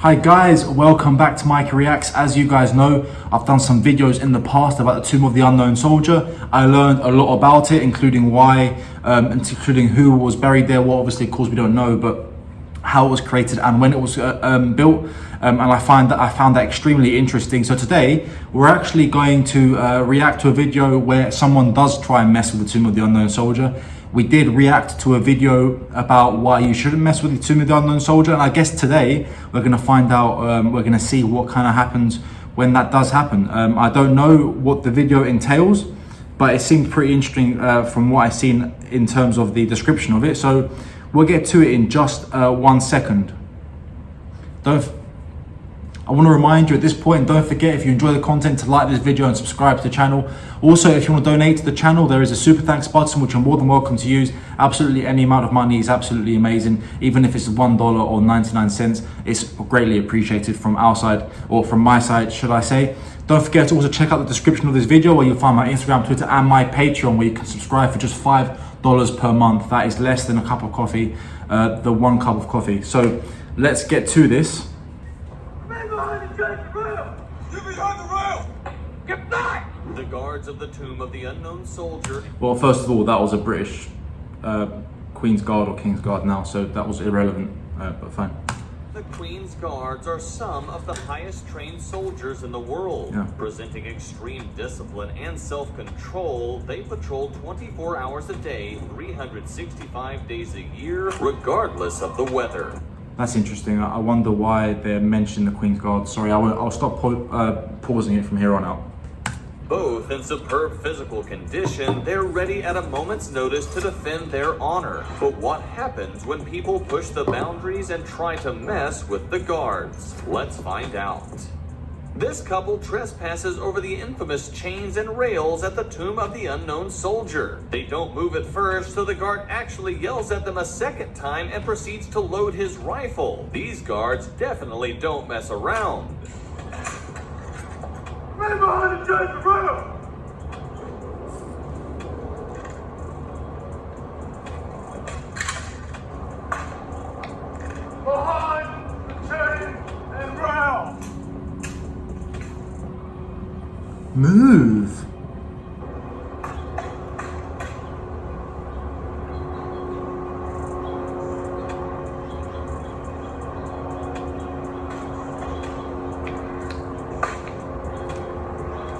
Hi guys, welcome back to Mikey Reacts. As you guys know, I've done some videos in the past about the Tomb of the Unknown Soldier. I learned a lot about it, including why, including who was buried there. Well, obviously, of course, we don't know, but how it was created and when it was built. And I found that extremely interesting. So today, we're actually going to react to a video where someone does try and mess with the Tomb of the Unknown Soldier. We did react to a video about why you shouldn't mess with the Tomb of the Unknown Soldier. And I guess today we're going to find out, we're going to see what kind of happens when that does happen. I don't know what the video entails, but it seemed pretty interesting from what I've seen in terms of the description of it. So we'll get to it in just 1 second. I want to remind you at this point, don't forget, if you enjoy the content, to like this video and subscribe to the channel. Also, if you want to donate to the channel, there is a super thanks button, which I'm more than welcome to use. Absolutely any amount of money is absolutely amazing. Even if it's $1 or 99 cents, it's greatly appreciated from our side, or from my side, should I say. Don't forget to also check out the description of this video where you'll find my Instagram, Twitter, and my Patreon, where you can subscribe for just $5 per month. That is less than a cup of coffee, the 1 cup of coffee. So let's get to this. The guards of the Tomb of the Unknown Soldier. Well, first of all, that was a British Queen's Guard or King's Guard now, so that was irrelevant, but fine. The Queen's Guards are some of the highest trained soldiers in the world. Yeah. Presenting extreme discipline and self-control, they patrol 24 hours a day, 365 days a year, regardless of the weather. That's interesting. I wonder why they mentioned the Queen's Guard. Sorry, I'll stop pausing it from here on out. Both in superb physical condition, they're ready at a moment's notice to defend their honor. But what happens when people push the boundaries and try to mess with the guards? Let's find out. This couple trespasses over the infamous chains and rails at the Tomb of the Unknown Soldier. They don't move at first, so the guard actually yells at them a second time and proceeds to load his rifle. These guards definitely don't mess around. Man behind the chains and rails! Behind the chains and rails! Move.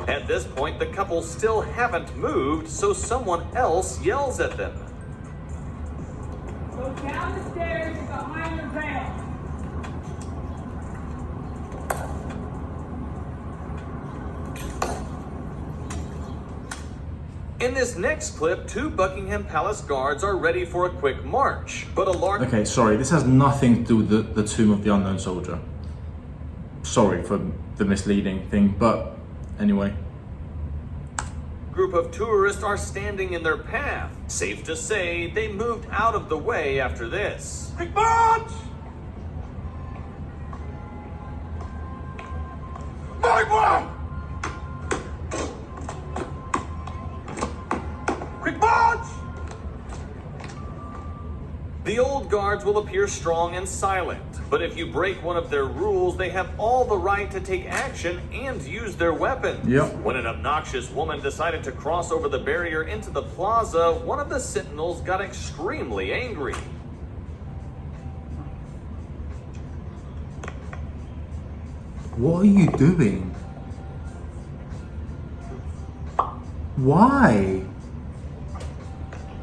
At this point, the couple still haven't moved, so someone else yells at them. Go down the stairs behind the rail. In this next clip, 2 Buckingham Palace guards are ready for a quick march, but a large... Okay, sorry, this has nothing to do with the Tomb of the Unknown Soldier. Sorry for the misleading thing, but anyway. Group of tourists are standing in their path. Safe to say, they moved out of the way after this. Big march! My one! Quick march! The old guards will appear strong and silent, but if you break one of their rules, they have all the right to take action and use their weapons. Yep. When an obnoxious woman decided to cross over the barrier into the plaza, one of the sentinels got extremely angry. What are you doing? Why?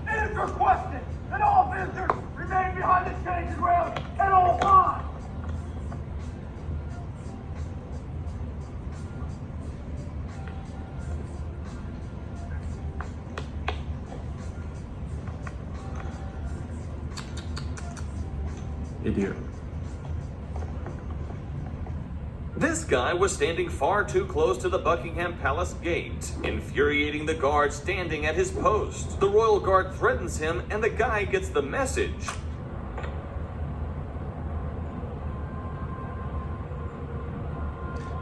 It is requested that all visitors remain behind the chains and rails at all times. Idiot. This guy was standing far too close to the Buckingham Palace gate, infuriating the guard standing at his post. The royal guard threatens him, and the guy gets the message.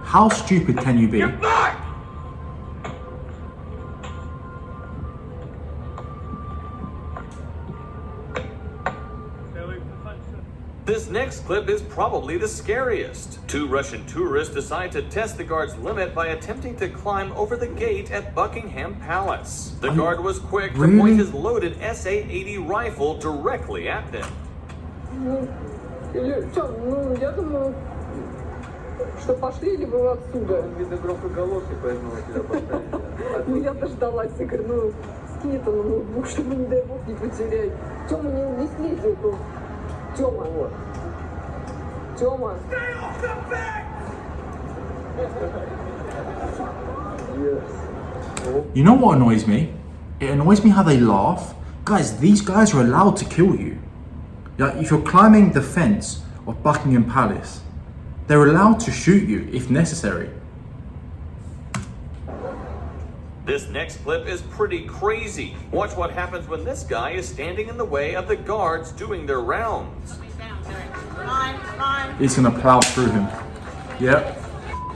How stupid can you be? Get back! This next clip is probably the scariest. Two Russian tourists decide to test the guard's limit by attempting to climb over the gate at Buckingham Palace. The guard was quick to point his loaded SA-80 rifle directly at them. Я думаю, что пошли или вы отсюда? Видно громкоголосый, поэтому тебя поставили. Ну я дождалась, я говорю, ну скинь это на ноутбук, чтобы, не дай бог, не потерять. Тёма, не слезь эту. Тёма, вот. Тёма. You know what annoys me? It annoys me how they laugh. Guys, these guys are allowed to kill you. Like, if you're climbing the fence of Buckingham Palace, they're allowed to shoot you if necessary. This next clip is pretty crazy. Watch what happens when this guy is standing in the way of the guards doing their rounds. He's gonna plow through him. Yep.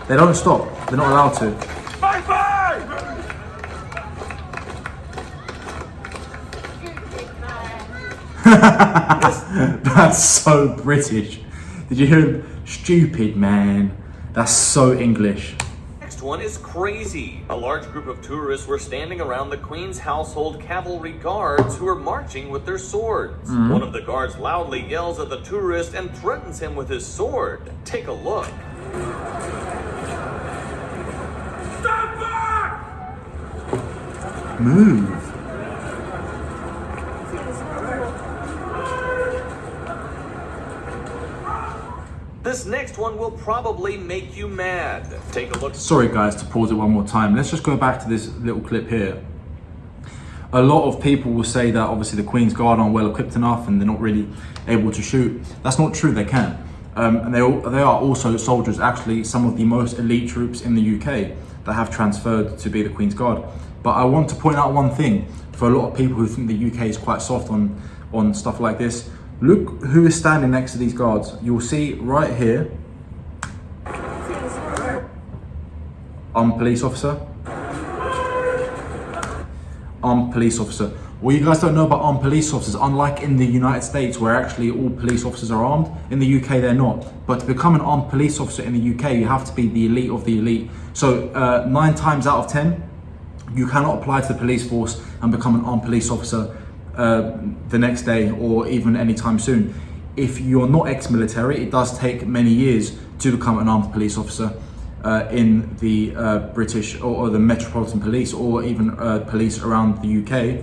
They don't stop. They're not allowed to. Bye bye! That's so British. Did you hear him? Stupid, man. That's so English. Next one is crazy. A large group of tourists were standing around the Queen's household cavalry guards who are marching with their swords. One of the guards loudly yells at the tourist and threatens him with his sword. Take a look. Stand back! Move. This next one will probably make you mad. Take a look. Sorry guys, to pause it one more time. Let's just go back to this little clip here. A lot of people will say that obviously the Queen's Guard aren't well equipped enough and they're not really able to shoot. That's not true, they can. And they are also soldiers, actually some of the most elite troops in the UK that have transferred to be the Queen's Guard. But I want to point out one thing for a lot of people who think the UK is quite soft on stuff like this. Look who is standing next to these guards. You'll see right here, armed police officer. Armed police officer. What you guys don't know about armed police officers, unlike in the United States where actually all police officers are armed, in the UK they're not. But to become an armed police officer in the UK, you have to be the elite of the elite. So 9 times out of 10, you cannot apply to the police force and become an armed police officer the next day or even anytime soon. If you're not ex-military, it does take many years to become an armed police officer in the British or the Metropolitan Police or even police around the UK.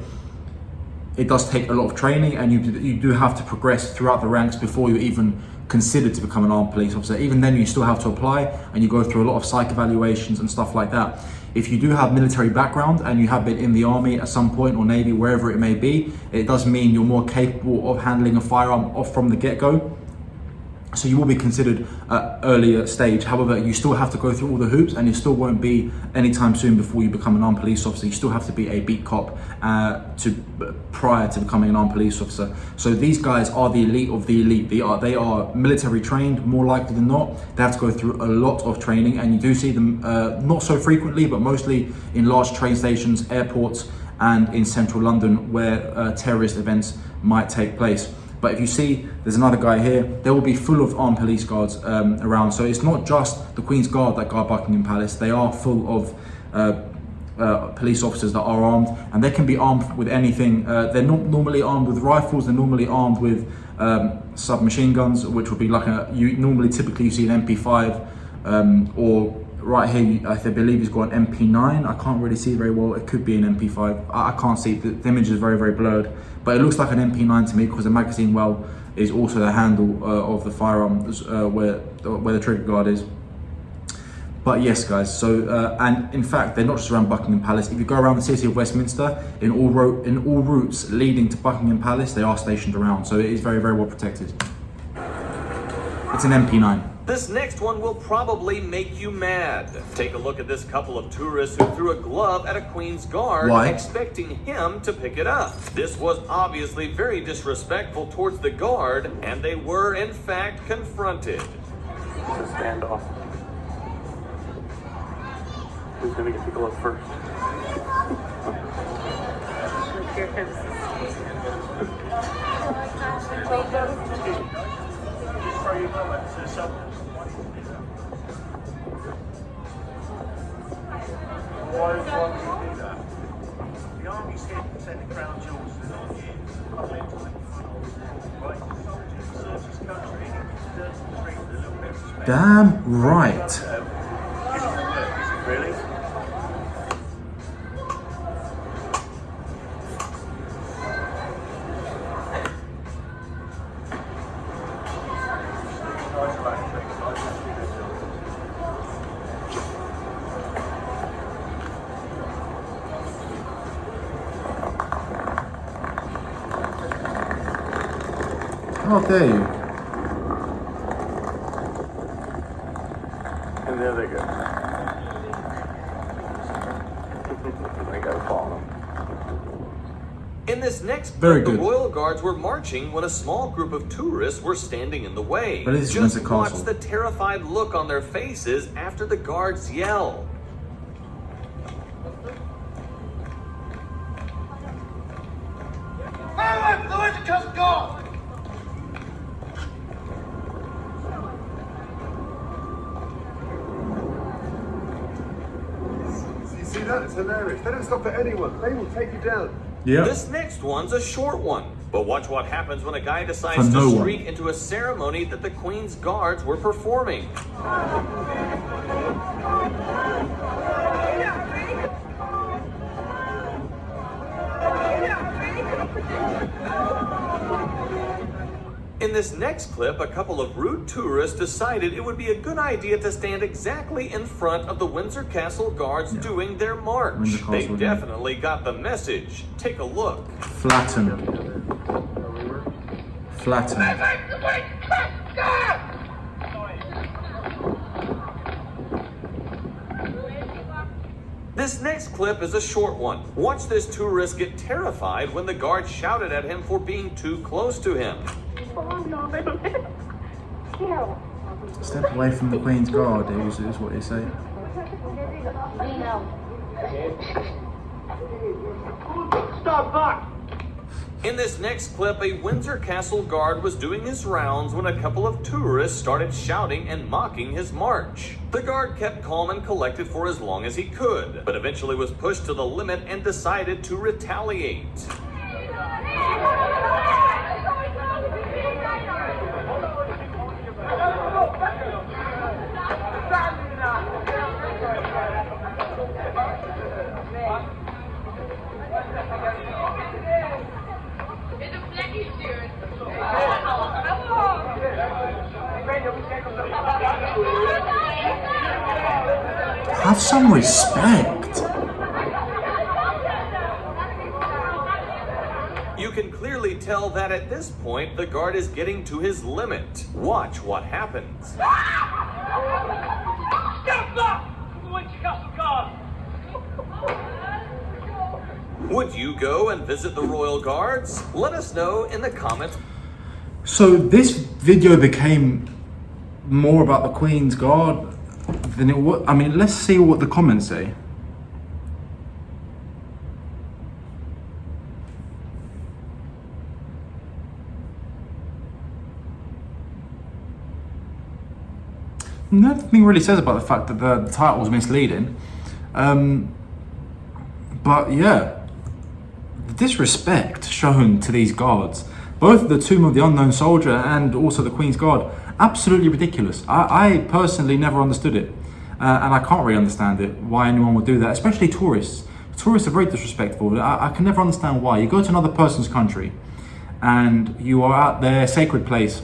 It does take a lot of training and you do have to progress throughout the ranks before you even considered to become an armed police officer. Even then you still have to apply and you go through a lot of psych evaluations and stuff like that. If you do have military background and you have been in the army at some point or navy, wherever it may be, it does mean you're more capable of handling a firearm off from the get-go. So you will be considered at earlier stage. However, you still have to go through all the hoops and it still won't be anytime soon before you become an armed police officer. You still have to be a beat cop prior to becoming an armed police officer. So these guys are the elite of the elite. They are military trained, more likely than not. They have to go through a lot of training and you do see them not so frequently, but mostly in large train stations, airports, and in central London where terrorist events might take place. But if you see, there's another guy here, they will be full of armed police guards around. So it's not just the Queen's Guard that guard Buckingham Palace, they are full of police officers that are armed, and they can be armed with anything. They're not normally armed with rifles, they're normally armed with submachine guns, which would be like typically you see an MP5 or right here, I believe he's got an MP9. I can't really see very well. It could be an MP5. I can't see. The image is very, very blurred. But it looks like an MP9 to me because the magazine well is also the handle of the firearm where the trigger guard is. But yes, guys. So and in fact, they're not just around Buckingham Palace. If you go around the city of Westminster, in all routes leading to Buckingham Palace, they are stationed around. So it is very, very well protected. It's an MP9. This next one will probably make you mad. Take a look at this couple of tourists who threw a glove at a Queen's Guard, expecting him to pick it up. This was obviously very disrespectful towards the guard, and they were in fact confronted. It's a standoff. Who's gonna get the glove first? The army's here to protect the crown jewels of the North here. I've led to the front of it. Right, soldiers serve this country and it deserves to be treated with a little bit of respect. Damn right. Is it really? How dare you? And there they go. They gotta follow. In this next Very clip, the good. royal guards were marching when a small group of tourists were standing in the way. But this is Just Windsor watch Castle. the terrified look on their faces after the guards yell. Alright, the Windsor Castle Guard! You see that? It's hilarious. They don't stop at anyone. They will take you down. Yeah. This next one's a short one, but watch what happens when a guy For decides no to one. streak into a ceremony that the Queen's guards were performing. In this next clip, a couple of rude tourists decided it would be a good idea to stand exactly in front of the Windsor Castle guards doing their march. Windsor They Castle, yeah. definitely got the message. Take a look. Flatten. Flatten. This next clip is a short one. Watch this tourist get terrified when the guard shouted at him for being too close to him. Step away from the Queen's Guard is what they say. Stop back! In this next clip, a Windsor Castle guard was doing his rounds when a couple of tourists started shouting and mocking his march. The guard kept calm and collected for as long as he could, but eventually was pushed to the limit and decided to retaliate. Have some respect. You can clearly tell that at this point, the guard is getting to his limit. Watch what happens. Step back! The Windsor Castle Guard! Would you go and visit the Royal Guards? Let us know in the comments. So this video became more about the Queen's Guard than it was. I mean, let's see what the comments say. Nothing really says about the fact that the title was misleading. But yeah, the disrespect shown to these guards, both the Tomb of the Unknown Soldier and also the Queen's Guard, absolutely ridiculous. I personally never understood it, and I can't really understand it, why anyone would do that, especially tourists. Tourists are very disrespectful. I can never understand why. You go to another person's country and you are at their sacred place,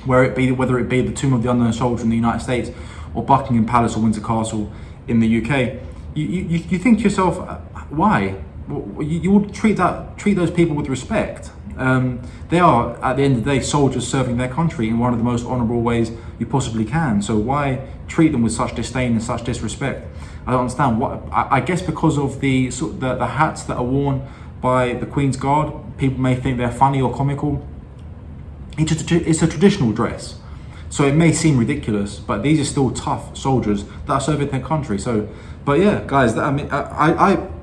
whether it be the Tomb of the Unknown Soldier in the United States or Buckingham Palace or Windsor Castle in the UK. You think to yourself, why? You would treat those people with respect. They are, at the end of the day, soldiers serving their country in one of the most honourable ways you possibly can. So why treat them with such disdain and such disrespect? I don't understand. I guess because of the hats that are worn by the Queen's Guard, people may think they're funny or comical. It's a traditional dress. So it may seem ridiculous, but these are still tough soldiers that are serving their country. So, but yeah, guys,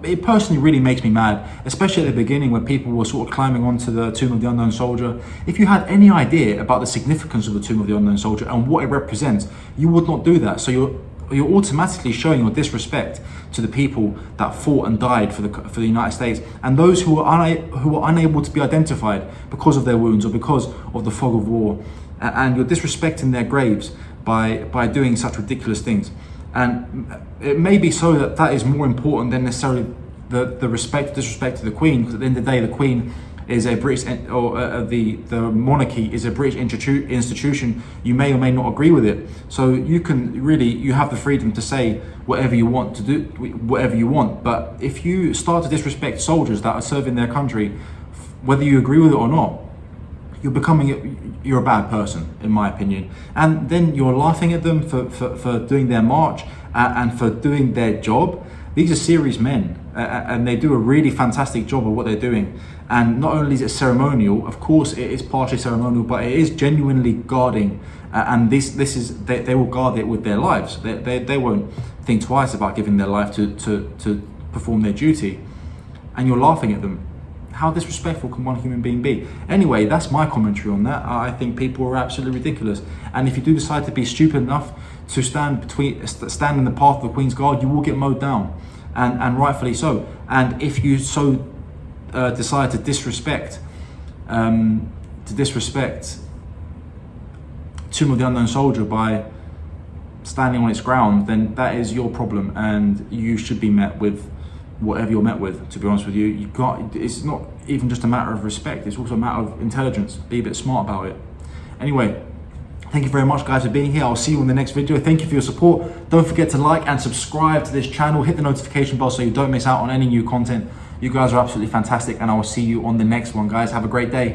it personally really makes me mad, especially at the beginning when people were sort of climbing onto the Tomb of the Unknown Soldier. If you had any idea about the significance of the Tomb of the Unknown Soldier and what it represents, you would not do that. So you're automatically showing your disrespect to the people that fought and died for the United States, and those who were unable to be identified because of their wounds or because of the fog of war, and you're disrespecting their graves by doing such ridiculous things. And it may be so that is more important than necessarily the disrespect to the Queen, because at the end of the day, the Queen is a British, or the monarchy is a British institution. You may or may not agree with it, so you have the freedom to say whatever you want to do, whatever you want. But if you start to disrespect soldiers that are serving their country, whether you agree with it or not, you're a bad person, in my opinion. And then you're laughing at them for doing their march and for doing their job. These are serious men, and they do a really fantastic job of what they're doing. And not only is it ceremonial, of course it is partially ceremonial, but it is genuinely guarding. And they will guard it with their lives. They won't think twice about giving their life to perform their duty. And you're laughing at them. How disrespectful can one human being be? Anyway, that's my commentary on that. I think people are absolutely ridiculous. And if you do decide to be stupid enough to stand in the path of the Queen's Guard, you will get mowed down, and rightfully so. And if you so decide to disrespect Tomb of the Unknown Soldier by standing on its ground, then that is your problem, and you should be met with whatever you're met with. To be honest with you, it's not even just a matter of respect, it's also a matter of intelligence. Be a bit smart about it. Anyway, thank you very much, guys, for being here. I'll see you in the next video. Thank you for your support. Don't forget to like and subscribe to this channel. Hit the notification bell so you don't miss out on any new content. You guys are absolutely fantastic, and I will see you on the next one, guys. Have a great day.